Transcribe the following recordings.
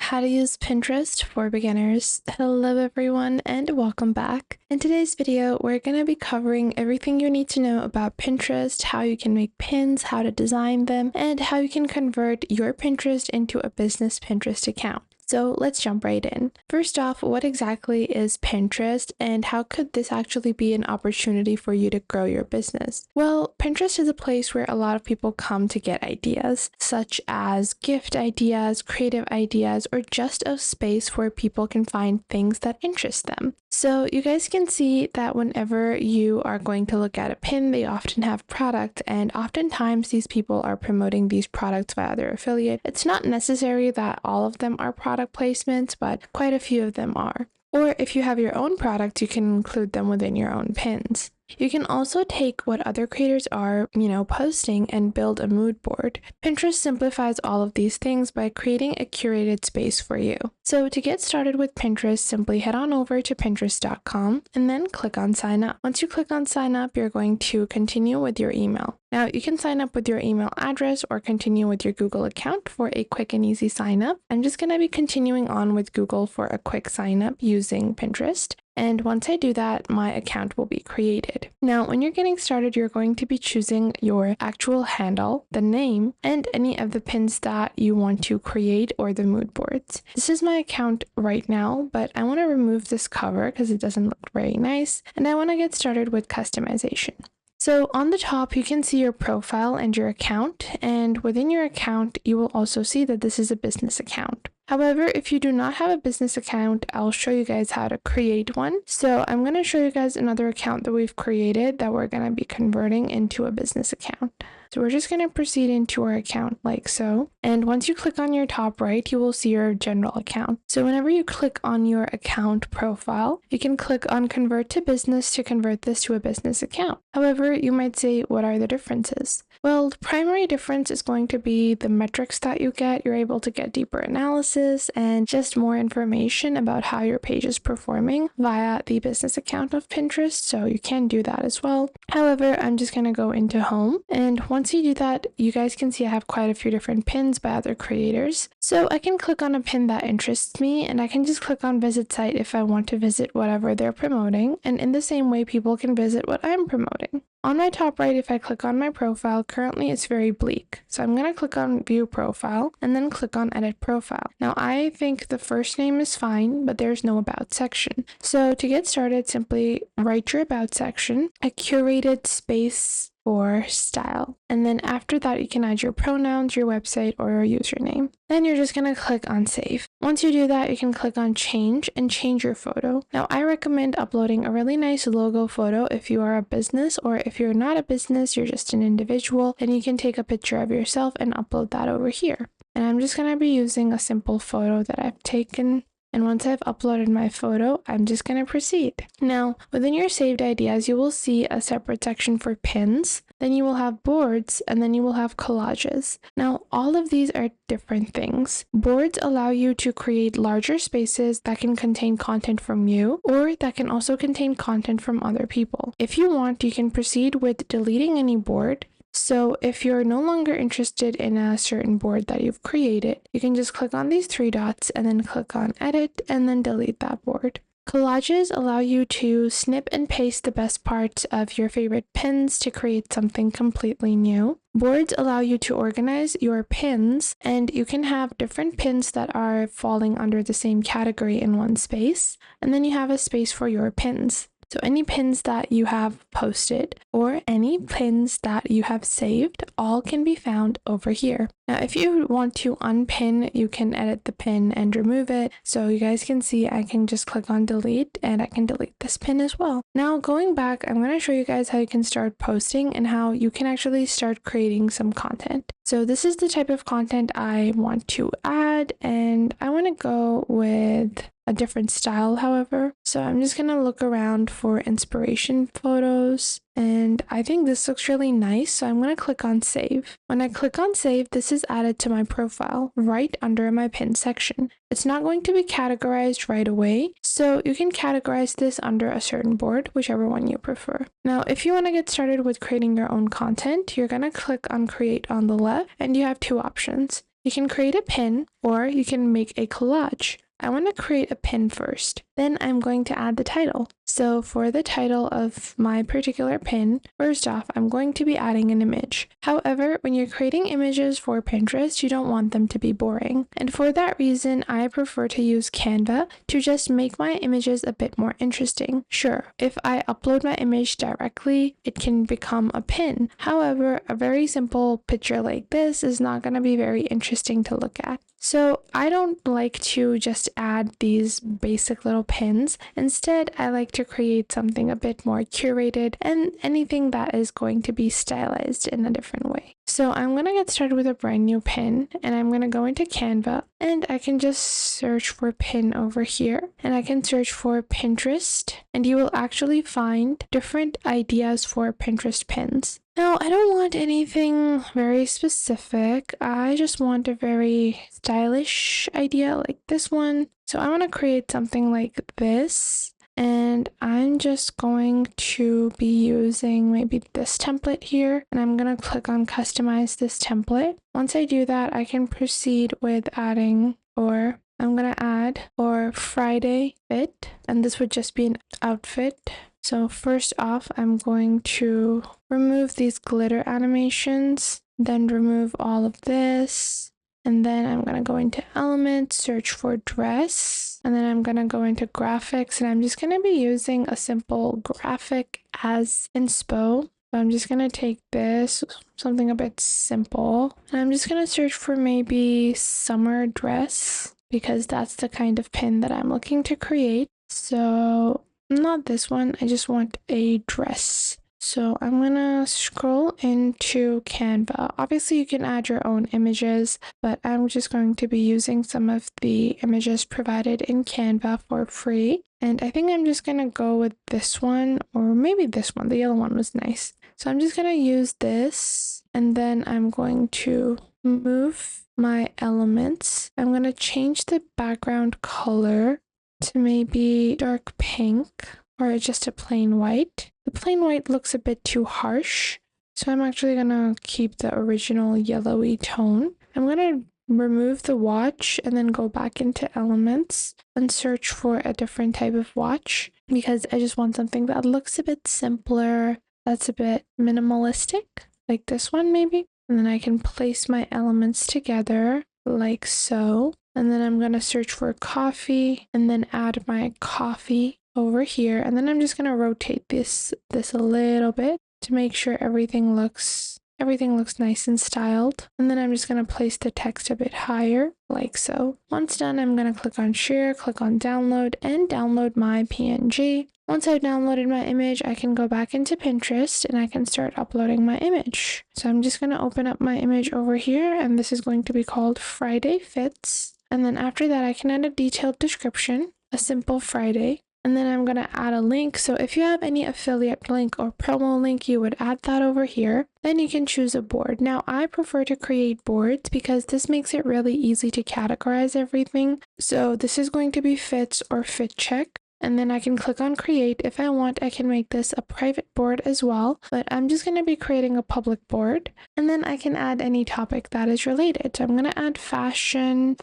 how to use Pinterest for beginners. Hello everyone and welcome back. In today's video, we're going to be covering everything you need to know about Pinterest, how you can make pins, how to design them, and how you can convert your Pinterest into a business Pinterest account. So let's jump right in. First off, what exactly is Pinterest and how could this actually be an opportunity for you to grow your business? Well, Pinterest is a place where a lot of people come to get ideas, such as gift ideas, creative ideas, or just a space where people can find things that interest them. So you guys can see that whenever you are going to look at a pin, they often have product, and oftentimes these people are promoting these products via their affiliate. It's not necessary that all of them are product placements, but quite a few of them are. Or if you have your own product, you can include them within your own pins. You can also take what other creators are, posting and build a mood board. Pinterest simplifies all of these things by creating a curated space for you. So to get started with Pinterest, simply head on over to pinterest.com and then click on sign up. Once you click on sign up, you're going to continue with your email. Now you can sign up with your email address or continue with your Google account for a quick and easy sign up. I'm just going to be continuing on with Google for a quick sign up using Pinterest. And once I do that, my account will be created. Now, when you're getting started, you're going to be choosing your actual handle, the name, and any of the pins that you want to create or the mood boards. This is my account right now, but I want to remove this cover because it doesn't look very nice. And I want to get started with customization. So on the top, you can see your profile and your account, and within your account, you will also see that this is a business account. However, if you do not have a business account, I'll show you guys how to create one. So I'm going to show you guys another account that we've created that we're going to be converting into a business account. So we're just going to proceed into our account like so. And once you click on your top right, you will see your general account. So whenever you click on your account profile, you can click on convert to business to convert this to a business account. However, you might say, what are the differences? Well, the primary difference is going to be the metrics that you get. You're able to get deeper analysis and just more information about how your page is performing via the business account of Pinterest. So you can do that as well. However, I'm just going to go into home. And once you do that, you guys can see I have quite a few different pins by other creators. So I can click on a pin that interests me and I can just click on visit site if I want to visit whatever they're promoting. And in the same way, people can visit what I'm promoting. On my top right, if I click on my profile, currently it's very bleak. So I'm going to click on view profile and then click on edit profile. Now I think the first name is fine, but there's no about section. So to get started, simply write your about section, a curated space for style. And then after that, you can add your pronouns, your website, or your username. Then you're just going to click on save. Once you do that, you can click on change and change your photo. Now, I recommend uploading a really nice logo photo if you are a business, or if you're not a business, you're just an individual, then you can take a picture of yourself and upload that over here. And I'm just going to be using a simple photo that I've taken. And once I've uploaded my photo, I'm just going to proceed. Now, within your saved ideas, you will see a separate section for pins, then you will have boards, and then you will have collages. Now, all of these are different things. Boards allow you to create larger spaces that can contain content from you, or that can also contain content from other people. If you want, you can proceed with deleting any board. So if you're no longer interested in a certain board that you've created, you can just click on these three dots and then click on edit and then delete that board. Collages allow you to snip and paste the best parts of your favorite pins to create something completely new. Boards allow you to organize your pins, and you can have different pins that are falling under the same category in one space. And then you have a space for your pins. So any pins that you have posted or any pins that you have saved, all can be found over here. Now, if you want to unpin, you can edit the pin and remove it. So you guys can see I can just click on delete and I can delete this pin as well. Now going back, I'm going to show you guys how you can start posting and how you can actually start creating some content. So this is the type of content I want to add, and I want to go with a different style, however. So I'm just going to look around for inspiration photos, and I think this looks really nice, so I'm going to click on save. When I click on save, this is added to my profile right under my pin section. It's not going to be categorized right away, so you can categorize this under a certain board, whichever one you prefer. Now, if you want to get started with creating your own content, you're going to click on create on the left, and you have two options. You can create a pin or you can make a collage. I want to create a pin first. Then I'm going to add the title. So for the title of my particular pin, first off, I'm going to be adding an image. However, when you're creating images for Pinterest, you don't want them to be boring. And for that reason, I prefer to use Canva to just make my images a bit more interesting. Sure, if I upload my image directly, it can become a pin. However, a very simple picture like this is not going to be very interesting to look at. So I don't like to just add these basic little pins. Instead, I like to create something a bit more curated and anything that is going to be stylized in a different way. So I'm going to get started with a brand new pin, and I'm going to go into Canva, and I can just search for pin over here, and I can search for Pinterest, and you will actually find different ideas for Pinterest pins. Now, I don't want anything very specific. I just want a very stylish idea like this one. So I want to create something like this. And I'm just going to be using maybe this template here. And I'm going to click on customize this template. Once I do that, I can proceed with adding, or I'm going to add for Friday fit. And this would just be an outfit. So first off, I'm going to remove these glitter animations, then remove all of this. And then I'm going to go into elements, search for dress, and then I'm going to go into graphics, and I'm just going to be using a simple graphic as inspo. So I'm just going to take this, something a bit simple, and I'm just going to search for maybe summer dress, because that's the kind of pin that I'm looking to create. So not this one, I just want a dress. So I'm gonna scroll into Canva. Obviously you can add your own images, but I'm just going to be using some of the images provided in Canva for free. And I think I'm just gonna go with this one, or maybe this one. The yellow one was nice. So I'm just gonna use this, and then I'm going to move my elements. I'm gonna change the background color to maybe dark pink or just a plain white. The plain white looks a bit too harsh, so I'm actually gonna keep the original yellowy tone. I'm gonna remove the watch and then go back into elements and search for a different type of watch, because I just want something that looks a bit simpler, that's a bit minimalistic, like this one maybe. And then I can place my elements together like so. And then I'm going to search for coffee and then add my coffee over here. And then I'm just going to rotate this a little bit to make sure everything looks nice and styled. And then I'm just going to place the text a bit higher like so. Once done, I'm going to click on share, click on download, and download my PNG. Once I've downloaded my image, I can go back into Pinterest and I can start uploading my image. So I'm just going to open up my image over here, and this is going to be called Friday Fits. And then after that, I can add a detailed description, a simple Friday. And then I'm going to add a link. So if you have any affiliate link or promo link, you would add that over here. Then you can choose a board. Now, I prefer to create boards because this makes it really easy to categorize everything. So this is going to be fits or fit check. And then I can click on create. If I want, I can make this a private board as well, but I'm just going to be creating a public board. And then I can add any topic that is related. So I'm going to add fashion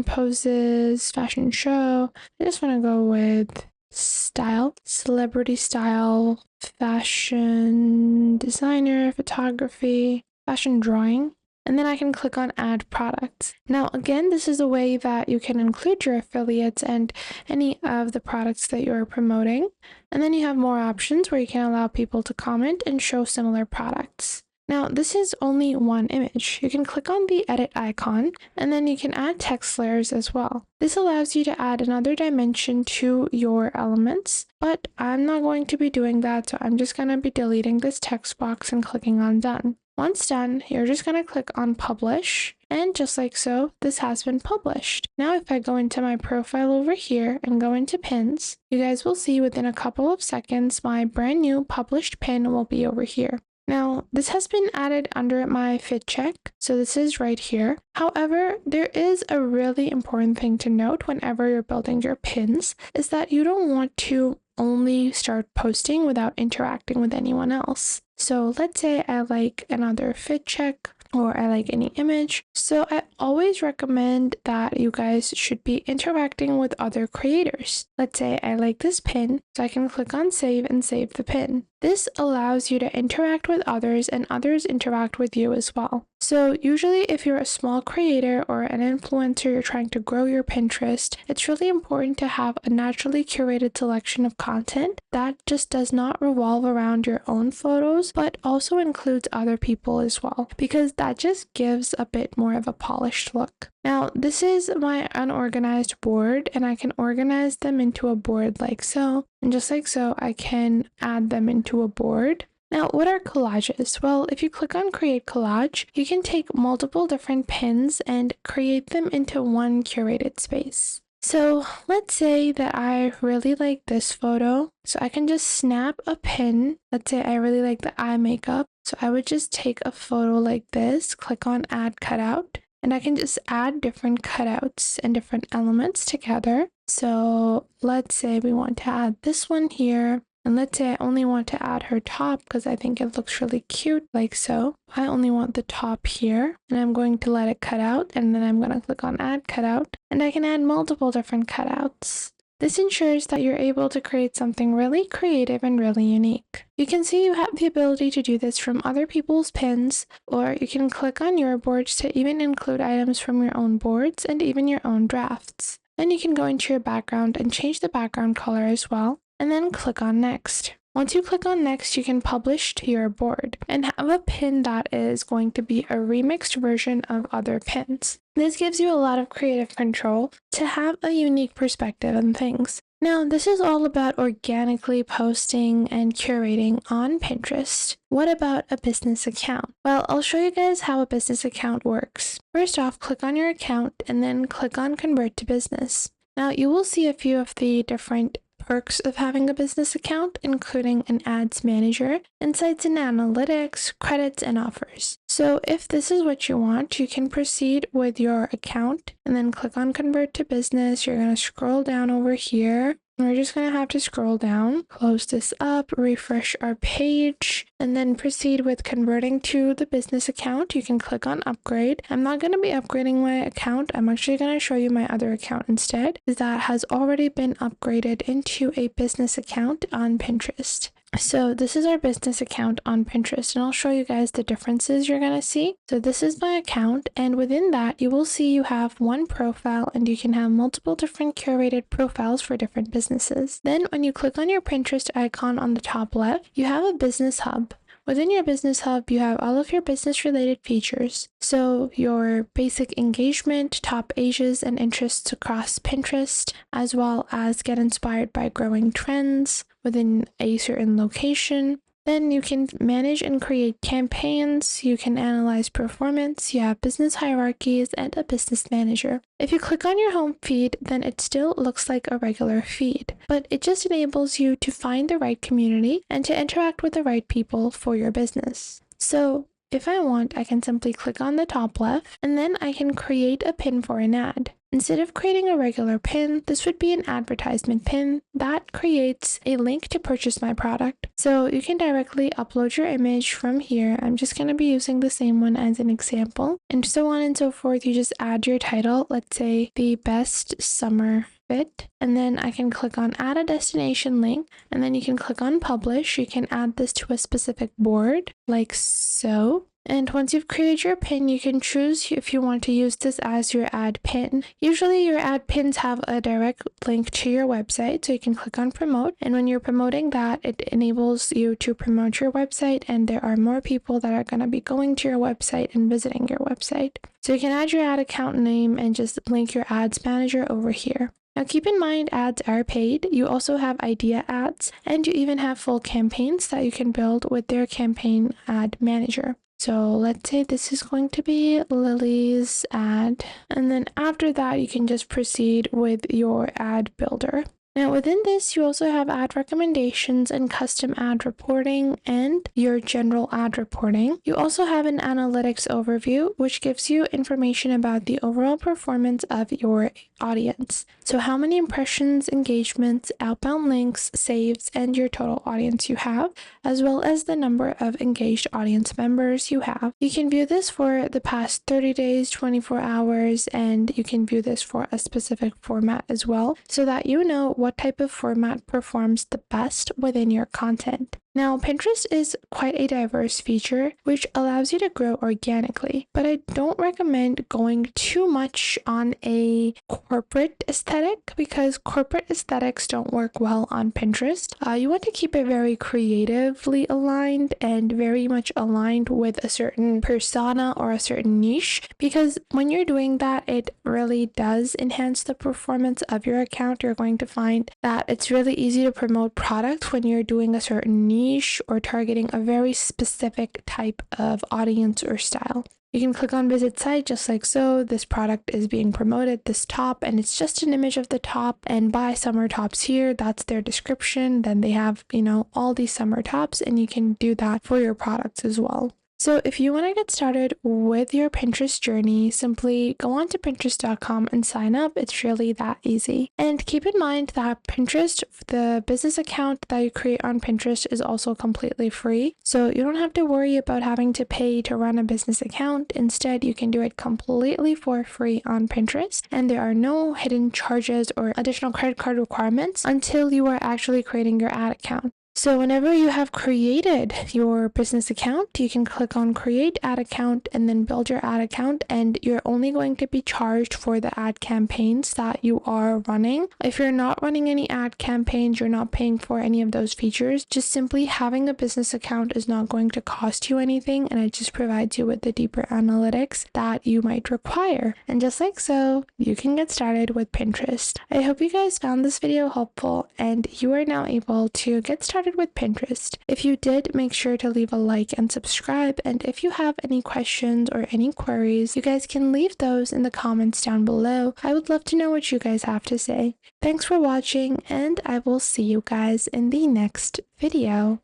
poses, fashion show. I just want to go with style, celebrity style, fashion designer, photography, fashion drawing. And then I can click on add products. Now, again, this is a way that you can include your affiliates and any of the products that you're promoting. And then you have more options where you can allow people to comment and show similar products. Now, this is only one image. You can click on the edit icon, and then you can add text layers as well. This allows you to add another dimension to your elements, but I'm not going to be doing that, so I'm just going to be deleting this text box and clicking on done. Once done, you're just going to click on publish, and just like so, this has been published. Now if I go into my profile over here and go into pins, you guys will see within a couple of seconds my brand new published pin will be over here. Now, this has been added under my fit check, so this is right here. However, there is a really important thing to note whenever you're building your pins, is that you don't want to only start posting without interacting with anyone else. So let's say I like another fit check. or I like any image. So I always recommend that you guys should be interacting with other creators. Let's say I like this pin, so I can click on save and save the pin. This allows you to interact with others and others interact with you as well. So usually if you're a small creator or an influencer, you're trying to grow your Pinterest, it's really important to have a naturally curated selection of content that just does not revolve around your own photos, but also includes other people as well, because that just gives a bit more of a polished look. Now, this is my unorganized board, and I can organize them into a board like so. And just like so, I can add them into a board. Now, what are collages? Well, if you click on Create Collage, you can take multiple different pins and create them into one curated space. So let's say that I really like this photo. So I can just snap a pin. Let's say I really like the eye makeup. So I would just take a photo like this, click on Add Cutout, and I can just add different cutouts and different elements together. So let's say we want to add this one here. And let's say I only want to add her top because I think it looks really cute, like so. I only want the top here, and I'm going to let it cut out, and then I'm going to click on Add Cutout, and I can add multiple different cutouts. This ensures that you're able to create something really creative and really unique. You can see you have the ability to do this from other people's pins, or you can click on your boards to even include items from your own boards and even your own drafts. Then you can go into your background and change the background color as well, and then click on Next. Once you click on Next, you can publish to your board and have a pin that is going to be a remixed version of other pins. This gives you a lot of creative control to have a unique perspective on things. Now, this is all about organically posting and curating on Pinterest. What about a business account? Well, I'll show you guys how a business account works. First off, click on your account and then click on Convert to Business. Now, you will see a few of the different perks of having a business account, including an ads manager, insights and analytics, credits, and offers. So if this is what you want, you can proceed with your account and then click on Convert to Business. You're going to scroll down over here. We're just going to have to scroll down, close this up, refresh our page, and then proceed with converting to the business account. You can click on upgrade. I'm not going to be upgrading my account. I'm actually going to show you my other account instead, because that has already been upgraded into a business account on Pinterest. So this is our business account on Pinterest, and I'll show you guys the differences you're going to see. So this is my account, and within that you will see you have one profile, and you can have multiple different curated profiles for different businesses. Then when you click on your Pinterest icon on the top left, you have a business hub. Within your business hub, you have all of your business related features. So your basic engagement, top ages and interests across Pinterest, as well as get inspired by growing trends within a certain location. Then you can manage and create campaigns, you can analyze performance, you have business hierarchies, and a business manager. If you click on your home feed, then it still looks like a regular feed, but it just enables you to find the right community and to interact with the right people for your business. So if I want, I can simply click on the top left, and then I can create a pin for an ad. Instead of creating a regular pin, this would be an advertisement pin that creates a link to purchase my product. So you can directly upload your image from here. I'm just going to be using the same one as an example, and so on and so forth. You just add your title, let's say the best summer fit, and then I can click on add a destination link, and then you can click on publish. You can add this to a specific board like so. And once you've created your pin, you can choose if you want to use this as your ad pin. Usually your ad pins have a direct link to your website, so you can click on promote. And when you're promoting that, it enables you to promote your website, and there are more people that are going to be going to your website and visiting your website. So you can add your ad account name and just link your ads manager over here. Now keep in mind, ads are paid. You also have idea ads, and you even have full campaigns that you can build with their campaign ad manager. So let's say this is going to be Lily's ad, and then after that you can just proceed with your ad builder. Now within this, you also have ad recommendations and custom ad reporting and your general ad reporting. You also have an analytics overview, which gives you information about the overall performance of your audience. So how many impressions, engagements, outbound links, saves, and your total audience you have, as well as the number of engaged audience members you have. You can view this for the past 30 days, 24 hours, and you can view this for a specific format as well, so that you know what type of format performs the best within your content. Now, Pinterest is quite a diverse feature, which allows you to grow organically, but I don't recommend going too much on a corporate aesthetic because corporate aesthetics don't work well on Pinterest. You want to keep it very creatively aligned and very much aligned with a certain persona or a certain niche, because when you're doing that, it really does enhance the performance of your account. You're going to find that it's really easy to promote product when you're doing a certain niche or targeting a very specific type of audience or style. You can click on visit site just like so. This product is being promoted, this top, and it's just an image of the top, and buy summer tops here. That's their description. Then they have, all these summer tops, and you can do that for your products as well. So if you want to get started with your Pinterest journey, simply go on to Pinterest.com and sign up. It's really that easy. And keep in mind that Pinterest, the business account that you create on Pinterest, is also completely free. So you don't have to worry about having to pay to run a business account. Instead, you can do it completely for free on Pinterest. And there are no hidden charges or additional credit card requirements until you are actually creating your ad account. So whenever you have created your business account, you can click on create ad account and then build your ad account, and you're only going to be charged for the ad campaigns that you are running. If you're not running any ad campaigns, you're not paying for any of those features. Just simply having a business account is not going to cost you anything, and it just provides you with the deeper analytics that you might require. And just like so, you can get started with Pinterest. I hope you guys found this video helpful and you are now able to get started with Pinterest. If you did, make sure to leave a like and subscribe, and if you have any questions or any queries, you guys can leave those in the comments down below. I would love to know what you guys have to say. Thanks for watching, and I will see you guys in the next video.